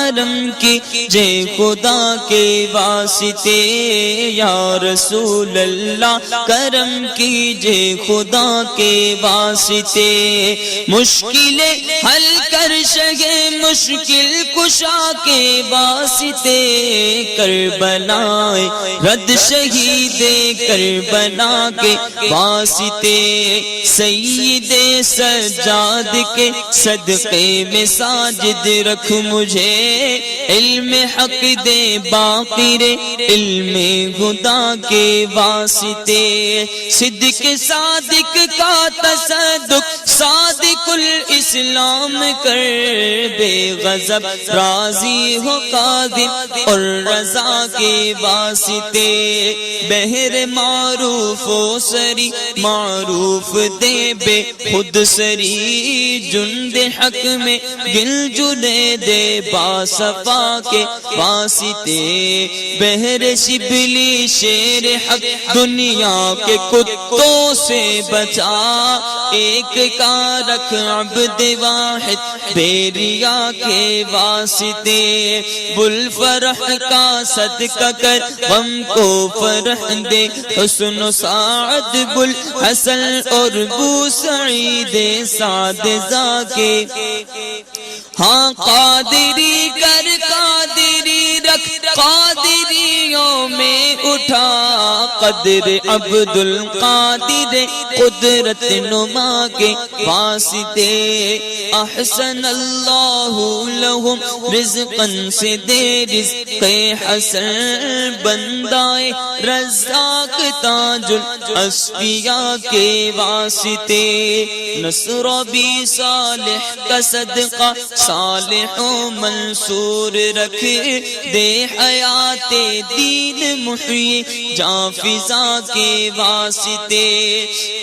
کرم کیجے خدا کے واسطے، یا رسول اللہ کرم کیجے خدا کے واسطے، مشکلیں حل کر شگے مشکل کشا کے واسطے، کربلا رد شہید کربلا کے واسطے، سید سجاد کے صدقے میں ساجد رکھ مجھے، علم حق دے باقی رے علم خدا کے واسطے، صدق صادق کا تصدق صادق الاسلام کر، بے غضب راضی ہو قادر اور رضا کے واسطے، بہر معروف و سری معروف دے بے خود سری، جند حق میں گل جلے دے باصفا کے واسطے، بہر شبلی شیر حق دنیا کے کتوں سے بچا، ایک کا رکھ عبد واحد بیریا کے واسطے، بل فرح کا صدقہ کر غم کو فرح دے، حسن و سعد بل حسن اور بو سعید سعد کے، ہاں قادری کر قادری رکھ قادریوں میں اٹھا، قدر عبد القادر قدرت نما کے واسطے، احسن اللہ لہم رزقا سے دے رزق حسن، بندائے رزاق تاج الاسفیاء کے واسطے، نصر بھی صالح کا صدقہ صالح و منصور رکھ دے، حیات دین محیی جاں فضا کے واسطے،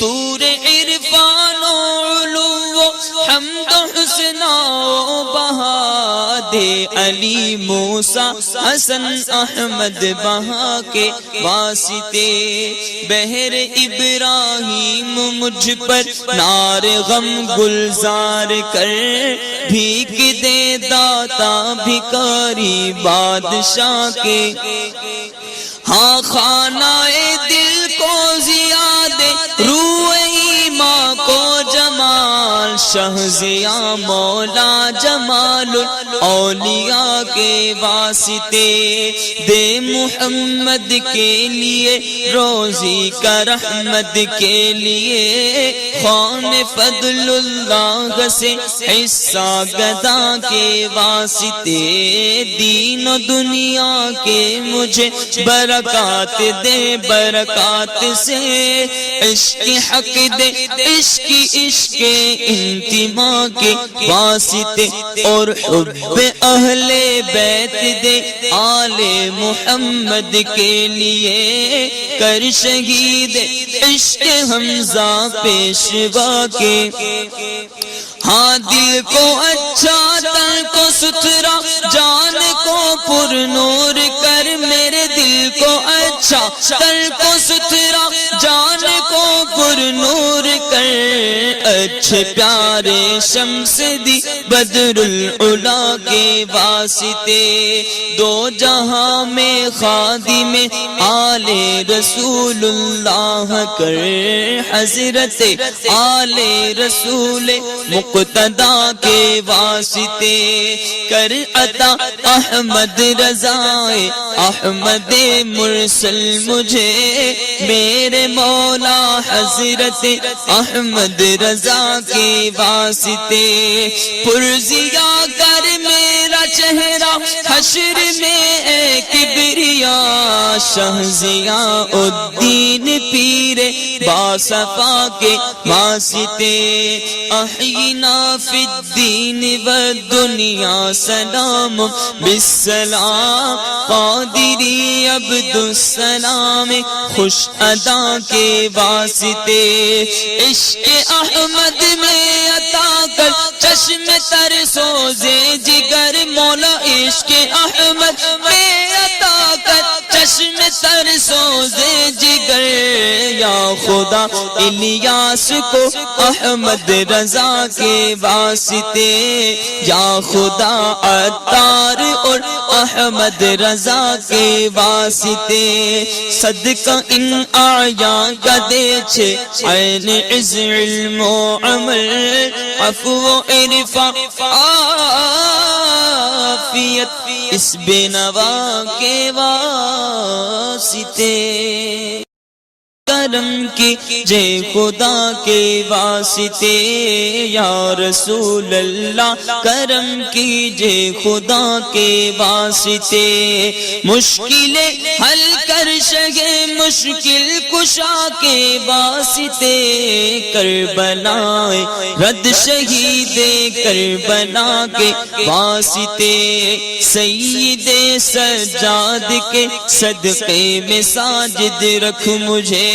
طور عرفان و علو و حمد و حسن و بہا دے، علی موسیٰ حسن احمد بہا کے واسطے، بہر ابراہیم مجھ پر نار غم گلزار کر، بھیک دے داتا بھکاری بادشاہ کے، ہاں خانہ دل کو زیاد روح ایمان کو جمال، شہ ضیاء مولا جمال اولیاء کے واسطے، دے محمد کے لیے روزی کا رحمت کے لیے، خوان فضل اللہ سے حصہ گدا کے واسطے، دین و دنیا کے مجھے برکات دے، برکات سے عشق حق دے، عشق عشق انتماء کے واسطے، اور حب اہل بیت دے آل محمد کے لیے، کر شہید عشق حمزہ پیشوا کے، ہاں دل کو اچھا تن کو ستھرا جان کو پر نور کر، میرے دل کو اچھا تن کو ستھرا جان کو پر نور کر، اچھے پیارے شمس دی بدر العلا کے واسطے، دو جہاں میں خادم آل رسول اللہ کر، حضرت آل رسول مقتدیٰ کے واسطے، کر عطا احمد رضا احمد مرسل مجھے، میرے مولا حضرت احمد رضا کے واسطے، پرزیا کر میرا چہرہ حشر میں اے کبریا، شہ ضیاء الدین پیر باصفا کے واسطے، احینا فی الدین والدنیا سلام بالسلام، قادری عبد السلام خوش ادا کے واسطے، عشق احمد میں عطا کر چشم تر سوزے جگر، مولا عشق احمد میں عطا کر چشم تر سوزے جگر، یا خدا الیاس کو احمد رضا کے واسطے، یا خدا عطار احمد رضا کے واسطے صدقہ ان آیا کا دے چھے عین عز علم و عمل عفو و عرفان عافیت اس بے نوا کے واسطے کرم کیجے خدا کے واسطے یا رسول اللہ کرم کیجے خدا کے واسطے مشکلیں حل کر شگے مشکل کشا کے واسطے کربلا رد شہید کربلا کے واسطے سید سجاد کے صدقے میں ساجد رکھ مجھے